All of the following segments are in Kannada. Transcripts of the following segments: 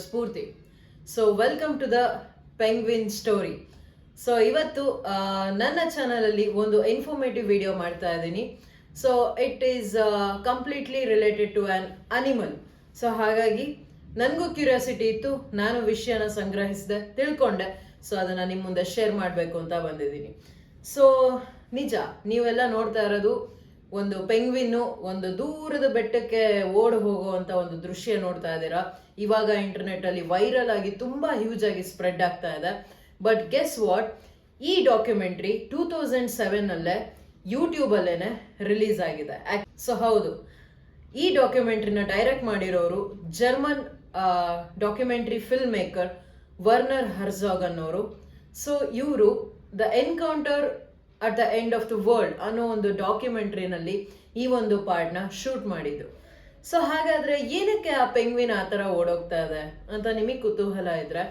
Spoorthi. So welcome to the penguin story. So ಇವತ್ತು ನನ್ನ ಚಾನಲಲ್ಲಿ ಒಂದು ಇನ್ಫಾರ್ಮೇಟಿವ್ ವಿಡಿಯೋ ಮಾಡ್ತಾ ಇದ್ದೀನಿ. So it is completely related to on animal. So ಹಾಗಾಗಿ ನನಗೂ ಕ್ಯೂರಿಯಾಸಿಟಿ ಇತ್ತು, ನಾನು ವಿಷಯನ ಸಂಗ್ರಹಿಸಿದೆ, ತಿಳ್ಕೊಂಡೆ. ಸೊ ಅದನ್ನು ನಿಮ್ಮ ಮುಂದೆ ಶೇರ್ ಮಾಡಬೇಕು ಅಂತ ಬಂದಿದ್ದೀನಿ. ಸೊ ನಿಜ, ನೀವೆಲ್ಲ ನೋಡ್ತಾ ಇರೋದು ಒಂದು ಪೆಂಗ್ವಿನ್ನು ಒಂದು ದೂರದ ಬೆಟ್ಟಕ್ಕೆ ಓಡಿ ಹೋಗುವಂತ ಒಂದು ದೃಶ್ಯ ನೋಡ್ತಾ ಇದ್ದೀರಾ. ಇವಾಗ ಇಂಟರ್ನೆಟ್ ಅಲ್ಲಿ ವೈರಲ್ ಆಗಿ ತುಂಬಾ ಹ್ಯೂಜ್ ಆಗಿ ಸ್ಪ್ರೆಡ್ ಆಗ್ತಾ ಇದೆ. ಬಟ್ ಗೆಸ್ ವಾಟ್, ಈ ಡಾಕ್ಯುಮೆಂಟ್ರಿ 2007 ಅಲ್ಲೇ ಯೂಟ್ಯೂಬ್ ಅಲ್ಲೇನೆ ರಿಲೀಸ್ ಆಗಿದೆ. ಸೊ ಹೌದು, ಈ ಡಾಕ್ಯುಮೆಂಟ್ರಿನ ಡೈರೆಕ್ಟ್ ಮಾಡಿರೋರು German documentary film maker Werner Herzog ಅನ್ನೋರು. ಸೊ ಇವರು the encounter at the end of the world ಅನ್ನೋ ಒಂದು ಡಾಕ್ಯುಮೆಂಟ್ರಿನಲ್ಲಿ ಈ ಒಂದು ಪಾರ್ಟ್ನ ಶೂಟ್ ಮಾಡಿದ್ರು. ಸೊ ಹಾಗಾದ್ರೆ ಏನಕ್ಕೆ ಆ ಪೆಂಗ್ವಿನ್ ಆ ಥರ ಓಡೋಗ್ತಾ ಇದೆ ಅಂತ ನಿಮಗೆ ಕುತೂಹಲ ಇದ್ರೆ,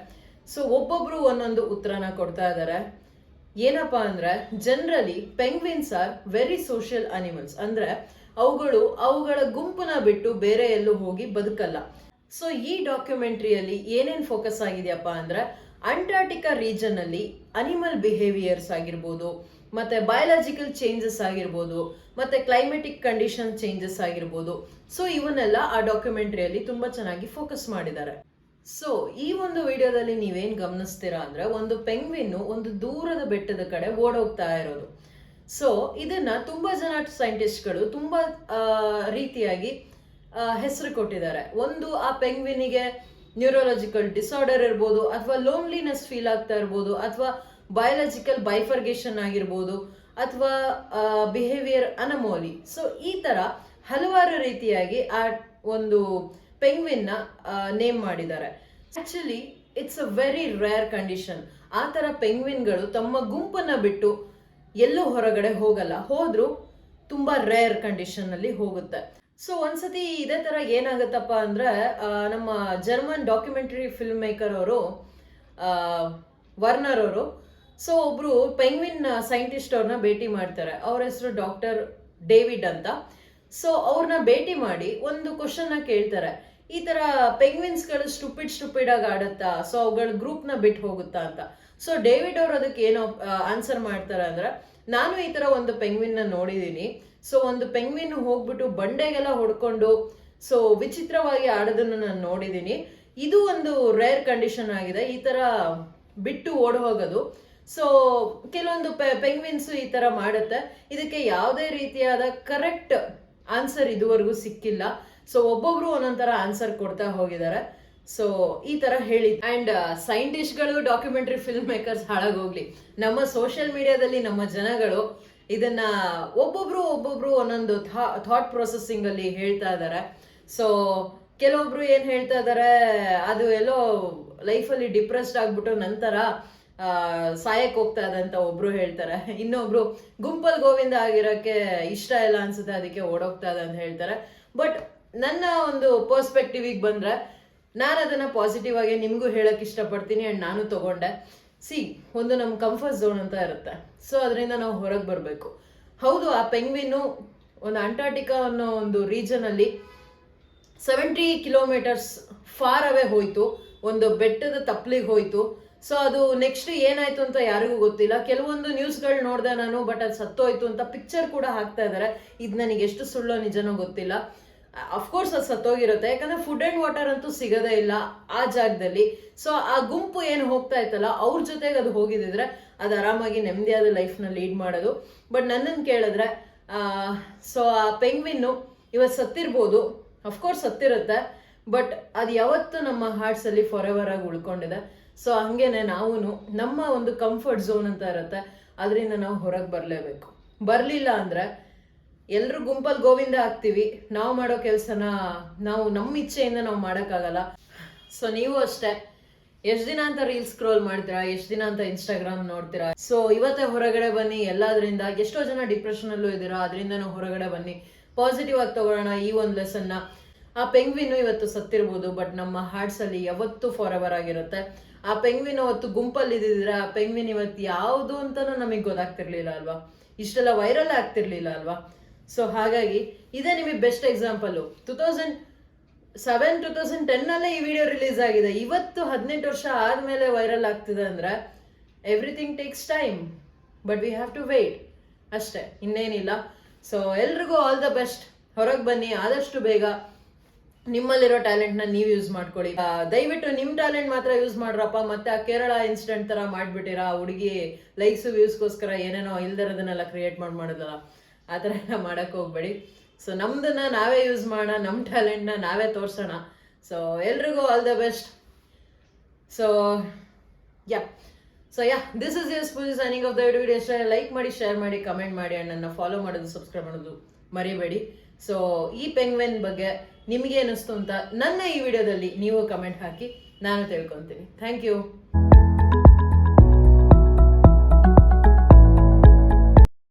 ಸೊ ಒಬ್ಬೊಬ್ರು ಒಂದೊಂದು ಉತ್ತರನ ಕೊಡ್ತಾ ಇದ್ದಾರೆ. ಏನಪ್ಪಾ ಅಂದ್ರೆ, generally penguins are very social animals. ಅಂದ್ರೆ ಅವುಗಳ ಗುಂಪನ್ನ ಬಿಟ್ಟು ಬೇರೆ ಎಲ್ಲೂ ಹೋಗಿ ಬದುಕಲ್ಲ. ಸೊ ಈ ಡಾಕ್ಯುಮೆಂಟ್ರಿಯಲ್ಲಿ ಏನೇನ್ ಫೋಕಸ್ ಆಗಿದೆಯಪ್ಪ ಅಂದ್ರೆ, ಅಂಟಾರ್ಟಿಕಾ ರೀಜನ್ ಅಲ್ಲಿ ಅನಿಮಲ್ ಬಿಹೇವಿಯರ್ಸ್ ಆಗಿರ್ಬೋದು, ಮತ್ತೆ ಬಯಾಲಜಿಕಲ್ ಚೇಂಜಸ್ ಆಗಿರ್ಬೋದು, ಮತ್ತೆ ಕ್ಲೈಮೆಟಿಕ್ ಕಂಡೀಷನ್ ಚೇಂಜಸ್ ಆಗಿರ್ಬೋದು. ಸೊ ಇವನ್ನೆಲ್ಲ ಆ ಡಾಕ್ಯುಮೆಂಟ್ರಿಯಲ್ಲಿ ತುಂಬಾ ಚೆನ್ನಾಗಿ ಫೋಕಸ್ ಮಾಡಿದ್ದಾರೆ. ಸೊ ಈ ಒಂದು ವಿಡಿಯೋದಲ್ಲಿ ನೀವೇನ್ ಗಮನಿಸ್ತೀರಾ ಅಂದ್ರೆ, ಒಂದು ಪೆಂಗ್ವಿನ್ ಒಂದು ದೂರದ ಬೆಟ್ಟದ ಕಡೆ ಓಡೋಗ್ತಾ ಇರೋದು. ಸೊ ಇದನ್ನ ತುಂಬಾ ಜನ ಸೈಂಟಿಸ್ಟ್ಗಳು ತುಂಬಾ ರೀತಿಯಾಗಿ ಹೆಸರು ಕೊಟ್ಟಿದ್ದಾರೆ. ಒಂದು, ಆ ಪೆಂಗ್ವಿನಿಗೆ ನ್ಯೂರೋಲಾಜಿಕಲ್ ಡಿಸಾರ್ಡರ್ ಇರ್ಬೋದು, ಅಥವಾ ಲೋನ್ಲಿನೆಸ್ ಫೀಲ್ ಆಗ್ತಾ ಇರ್ಬೋದು, ಅಥವಾ ಬಯಾಲಜಿಕಲ್ ಬೈಫರ್ಗೇಷನ್ ಆಗಿರ್ಬೋದು, ಅಥವಾ ಬಿಹೇವಿಯರ್ ಅನಮೋಲಿ. ಸೊ ಈ ತರ ಹಲವಾರು ರೀತಿಯಾಗಿ ಆ ಒಂದು ಪೆಂಗ್ವಿನ್ ನ ನೇಮ್ ಮಾಡಿದ್ದಾರೆ. Actually it's a very rare condition. ಆ ತರ ಪೆಂಗ್ವಿನ್ಗಳು ತಮ್ಮ ಗುಂಪನ್ನ ಬಿಟ್ಟು ಎಲ್ಲೂ ಹೊರಗಡೆ ಹೋಗಲ್ಲ, ಹೋದ್ರು ತುಂಬಾ ರೇರ್ ಕಂಡೀಷನ್ ಅಲ್ಲಿ ಹೋಗುತ್ತೆ. ಸೊ ಒಂದ್ಸತಿ ಇದೇ ತರ ಏನಾಗತ್ತಪ್ಪ ಅಂದ್ರೆ, ನಮ್ಮ ಜರ್ಮನ್ ಡಾಕ್ಯುಮೆಂಟರಿ ಫಿಲ್ಮ್ ಮೇಕರ್ ಅವರು ವರ್ನರ್ ಅವರು, ಸೊ ಒಬ್ರು ಪೆಂಗ್ವಿನ್ ಸೈಂಟಿಸ್ಟ್ ಅವ್ರನ್ನ ಭೇಟಿ ಮಾಡ್ತಾರೆ. ಅವ್ರ ಹೆಸರು ಡಾಕ್ಟರ್ ಡೇವಿಡ್ ಅಂತ. ಸೊ ಅವ್ರನ್ನ ಭೇಟಿ ಮಾಡಿ ಒಂದು ಕ್ವಶನ್ ನ ಕೇಳ್ತಾರೆ, ಈ ತರ ಪೆಂಗ್ವಿನ್ಸ್ಗಳು ಸ್ಟುಪಿಡ್ ಆಗಿ ಆಡುತ್ತಾ, ಸೊ ಅವುಗಳ ಗ್ರೂಪ್ ನ ಬಿಟ್ಟು ಹೋಗುತ್ತಾ ಅಂತ. ಸೊ ಡೇವಿಡ್ ಅವ್ರು ಅದಕ್ಕೆ ಏನೋ ಆನ್ಸರ್ ಮಾಡ್ತಾರೆ ಅಂದ್ರೆ, ನಾನು ಈ ತರ ಒಂದು ಪೆಂಗ್ವಿನ್ ನ ನೋಡಿದೀನಿ. ಸೊ ಒಂದು ಪೆಂಗ್ವಿನ್ ಹೋಗ್ಬಿಟ್ಟು ಬಂಡೆಗೆಲ್ಲ ಹೊಡ್ಕೊಂಡು ಸೊ ವಿಚಿತ್ರವಾಗಿ ಆಡೋದನ್ನ ನಾನು ನೋಡಿದೀನಿ. ಇದು ಒಂದು ರೇರ್ ಕಂಡೀಷನ್ ಆಗಿದೆ, ಈ ತರ ಬಿಟ್ಟು ಓಡ್ ಹೋಗೋದು. ಸೊ ಕೆಲವೊಂದು ಪೆಂಗ್ವಿನ್ಸ್ ಈ ತರ ಮಾಡುತ್ತೆ. ಇದಕ್ಕೆ ಯಾವುದೇ ರೀತಿಯಾದ ಕರೆಕ್ಟ್ ಆನ್ಸರ್ ಇದುವರೆಗೂ ಸಿಕ್ಕಿಲ್ಲ. ಸೊ ಒಬ್ಬೊಬ್ರು ಒಂದೊಂದರ ಆನ್ಸರ್ ಕೊಡ್ತಾ ಹೋಗಿದ್ದಾರೆ. ಸೊ ಈ ತರ ಹೇಳಿ. ಅಂಡ್ ಸೈಂಟಿಸ್ಟ್ಗಳು, ಡಾಕ್ಯುಮೆಂಟರಿ ಫಿಲ್ಮ್ ಮೇಕರ್ಸ್ ಹಾಳಾಗೋಗ್ಲಿ, ನಮ್ಮ ಸೋಷಿಯಲ್ ಮೀಡಿಯಾದಲ್ಲಿ ನಮ್ಮ ಜನಗಳು ಇದನ್ನ ಒಬ್ಬೊಬ್ರು ಒಂದೊಂದು ಥಾಟ್ ಪ್ರೊಸೆಸಿಂಗ್ ಅಲ್ಲಿ ಹೇಳ್ತಾ ಇದ್ದಾರೆ. ಸೊ ಕೆಲವೊಬ್ರು ಏನ್ ಹೇಳ್ತಾ ಇದ್ದಾರೆ, ಅದು ಎಲ್ಲೋ ಲೈಫಲ್ಲಿ ಡಿಪ್ರೆಸ್ಡ್ ಆಗ್ಬಿಟ್ಟು ನಂತರ ಸಾಯಕ್ ಹೋಗ್ತಾ ಇದೆ ಅಂತ ಒಬ್ರು ಹೇಳ್ತಾರೆ. ಇನ್ನೊಬ್ರು ಗುಂಪಲ್ ಗೋವಿಂದ ಆಗಿರೋಕ್ಕೆ ಇಷ್ಟ ಇಲ್ಲ ಅನ್ಸುತ್ತೆ, ಅದಕ್ಕೆ ಓಡೋಗ್ತಾ ಇದೆ ಅಂತ ಹೇಳ್ತಾರೆ. ಬಟ್ ನನ್ನ ಒಂದು ಪರ್ಸ್ಪೆಕ್ಟಿವ್ ಬಂದ್ರೆ, ನಾನು ಅದನ್ನ ಪಾಸಿಟಿವ್ ಆಗಿ ನಿಮ್ಗೂ ಹೇಳಕ್ ಇಷ್ಟಪಡ್ತೀನಿ. ಅಂಡ್ ನಾನು ತಗೊಂಡೆ. ಒಂದು ನಮ್ಮ ಕಂಫರ್ಟ್ ಝೋನ್ ಅಂತ ಇರುತ್ತೆ. ಸೊ ಅದರಿಂದ ನಾವು ಹೊರಗೆ ಬರಬೇಕು. ಹೌದು, ಆ ಪೆಂಗ್ವಿನ್ನು ಒಂದು ಅಂಟಾರ್ಟಿಕಾ ಅನ್ನೋ ಒಂದು ರೀಜನ್ ಅಲ್ಲಿ 70 ಕಿಲೋಮೀಟರ್ಸ್ ಫಾರ್ ಅವೇ ಹೋಯ್ತು, ಒಂದು ಬೆಟ್ಟದ ತಪ್ಪಲಿಗೆ ಹೋಯ್ತು. ಸೊ ಅದು ನೆಕ್ಸ್ಟ್ ಏನಾಯ್ತು ಅಂತ ಯಾರಿಗೂ ಗೊತ್ತಿಲ್ಲ. ಕೆಲವೊಂದು ನ್ಯೂಸ್ಗಳು ನೋಡ್ದೆ ನಾನು, ಬಟ್ ಅದು ಸತ್ತೋಯ್ತು ಅಂತ ಪಿಕ್ಚರ್ ಕೂಡ ಹಾಕ್ತಾ ಇದ್ದಾರೆ. ಇದು ನನಗೆ ಎಷ್ಟು ಸುಳ್ಳೋ ನಿಜನೋ ಗೊತ್ತಿಲ್ಲ. ಅಫ್ಕೋರ್ಸ್ ಅದು ಸತ್ತೋಗಿರುತ್ತೆ, ಯಾಕಂದ್ರೆ ಫುಡ್ ಅಂಡ್ ವಾಟರ್ ಅಂತೂ ಸಿಗೋದೇ ಇಲ್ಲ ಆ ಜಾಗದಲ್ಲಿ. ಸೊ ಆ ಗುಂಪು ಏನು ಹೋಗ್ತಾ ಇತ್ತಲ್ಲ, ಅವ್ರ ಜೊತೆಗೆ ಅದು ಹೋಗಿದ್ರೆ ಅದು ಆರಾಮಾಗಿ ನೆಮ್ಮದಿಯಾದ ಲೈಫ್ನ ಲೀಡ್ ಮಾಡೋದು. ಬಟ್ ನನ್ನನ್ನು ಕೇಳಿದ್ರೆ, ಸೊ ಆ ಪೆಂಗ್ವಿನ್ನು ಇವತ್ತು ಸತ್ತಿರ್ಬೋದು, ಅಫ್ಕೋರ್ಸ್ ಸತ್ತಿರುತ್ತೆ, ಬಟ್ ಅದು ಯಾವತ್ತು ನಮ್ಮ ಹಾರ್ಟ್ಸ್ ಅಲ್ಲಿ ಫಾರ್ ಎವರ್ ಆಗಿ ಉಳ್ಕೊಂಡಿದೆ. ಸೊ ಹಂಗೇನೆ ನಾವು ನಮ್ಮ ಒಂದು ಕಂಫರ್ಟ್ ಝೋನ್ ಅಂತ ಇರುತ್ತೆ, ಅದರಿಂದ ನಾವು ಹೊರಗೆ ಬರಲೇಬೇಕು. ಬರಲಿಲ್ಲ ಅಂದ್ರೆ ಎಲ್ರು ಗುಂಪಲ್ಲಿ ಗೋವಿಂದ ಆಗ್ತೀವಿ. ನಾವು ಮಾಡೋ ಕೆಲಸನ ನಾವು ನಮ್ಮ ಇಚ್ಛೆಯಿಂದ ನಾವು ಮಾಡೋಕ್ಕಾಗಲ್ಲ. ಸೊ ನೀವು ಅಷ್ಟೇ, ಎಷ್ಟು ದಿನ ಅಂತ ರೀಲ್ಸ್ ಸ್ಕ್ರೋಲ್ ಮಾಡ್ತೀರಾ, ಎಷ್ಟು ದಿನ ಅಂತ ಇನ್ಸ್ಟಾಗ್ರಾಮ್ ನೋಡ್ತೀರಾ. ಸೊ ಇವತ್ತೇ ಹೊರಗಡೆ ಬನ್ನಿ ಎಲ್ಲಾದ್ರಿಂದ. ಎಷ್ಟೋ ಜನ ಡಿಪ್ರೆಷನ್ ಅಲ್ಲೂ ಇದ್ದೀರಾ, ಅದರಿಂದ ನಾವು ಹೊರಗಡೆ ಬನ್ನಿ, ಪಾಸಿಟಿವ್ ಆಗಿ ತಗೊಳ್ಳೋಣ ಈ ಒಂದು ಲೆಸನ್ನ. ಆ ಪೆಂಗ್ವಿನ್ ಇವತ್ತು ಸತ್ತಿರ್ಬೋದು, ಬಟ್ ನಮ್ಮ ಹಾರ್ಟ್ಸ್ ಅಲ್ಲಿ ಯಾವತ್ತೂ ಫಾರ್ ಎವರ್ ಆಗಿರುತ್ತೆ. ಆ ಪೆಂಗ್ವಿನ್ ಅವತ್ತು ಗುಂಪಲ್ಲಿ ಇದ್ದಿದ್ರೆ, ಆ ಪೆಂಗ್ವಿನ್ ಇವತ್ತು ಯಾವುದು ಅಂತಾನು ನಮಗೆ ಗೊತ್ತಾಗ್ತಿರ್ಲಿಲ್ಲ ಅಲ್ವಾ, ಇಷ್ಟೆಲ್ಲ ವೈರಲ್ ಆಗ್ತಿರ್ಲಿಲ್ಲ ಅಲ್ವಾ. ಸೊ ಹಾಗಾಗಿ ಇದೇ ನಿಮಗೆ ಬೆಸ್ಟ್ ಎಕ್ಸಾಂಪಲ್. 2010 ಅಲ್ಲೇ ಈ ವಿಡಿಯೋ ರಿಲೀಸ್ ಆಗಿದೆ. ಇವತ್ತು 18 ವರ್ಷ ಆದ್ಮೇಲೆ ವೈರಲ್ ಆಗ್ತಿದೆ ಅಂದ್ರೆ everything takes time, but we have to wait ಅಷ್ಟೇ, ಇನ್ನೇನಿಲ್ಲ. ಸೊ ಎಲ್ರಿಗೂ ಆಲ್ ದ ಬೆಸ್ಟ್. ಹೊರಗೆ ಬನ್ನಿ ಆದಷ್ಟು ಬೇಗ. ನಿಮ್ಮಲ್ಲಿರೋ ಟ್ಯಾಲೆಂಟ್ನ ನೀವು ಯೂಸ್ ಮಾಡ್ಕೊಳ್ಳಿ. ದಯವಿಟ್ಟು ನಿಮ್ಮ ಟ್ಯಾಲೆಂಟ್ ಮಾತ್ರ ಯೂಸ್ ಮಾಡ್ರಪ್ಪ. ಮತ್ತೆ ಆ ಕೇರಳ ಇನ್ಸಿಡೆಂಟ್ ತರ ಮಾಡ್ಬಿಟ್ಟಿರಾ, ಹುಡುಗಿ ಲೈಕ್ಸ್ ವ್ಯೂಸ್ಗೋಸ್ಕರ ಏನೇನೋ ಇಲ್ದಿರೋದನ್ನೆಲ್ಲ ಕ್ರಿಯೇಟ್ ಮಾಡಿದ್ರಲ್ಲ, ಆ ಥರ ಎಲ್ಲ ಮಾಡಕ್ ಹೋಗ್ಬೇಡಿ. ಸೊ ನಮ್ದನ್ನ ನಾವೇ ಯೂಸ್ ಮಾಡೋಣ, ನಮ್ಮ ಟ್ಯಾಲೆಂಟ್ನ ನಾವೇ ತೋರ್ಸೋಣ. ಸೊ ಎಲ್ರಿಗೂ all the best. So ya this is yes Pooja signing off the video. ಇಷ್ಟ ಲೈಕ್ ಮಾಡಿ, ಶೇರ್ ಮಾಡಿ, ಕಮೆಂಟ್ ಮಾಡಿ, ಅಂಡ್ ನನ್ನ ಫಾಲೋ ಮಾಡೋದು, ಸಬ್ಸ್ಕ್ರೈಬ್ ಮಾಡೋದು ಮರಿಬೇಡಿ. ಸೊ ಈ ಪೆಂಗ್ವಿನ್ ಬಗ್ಗೆ ನಿಮಗೆ ಅನಿಸ್ತು ಅಂತ ನನ್ನ ಈ ವಿಡಿಯೋದಲ್ಲಿ ನೀವು ಕಮೆಂಟ್ ಹಾಕಿ, ನಾನು ತಿಳ್ಕೊತೀನಿ. Thank you.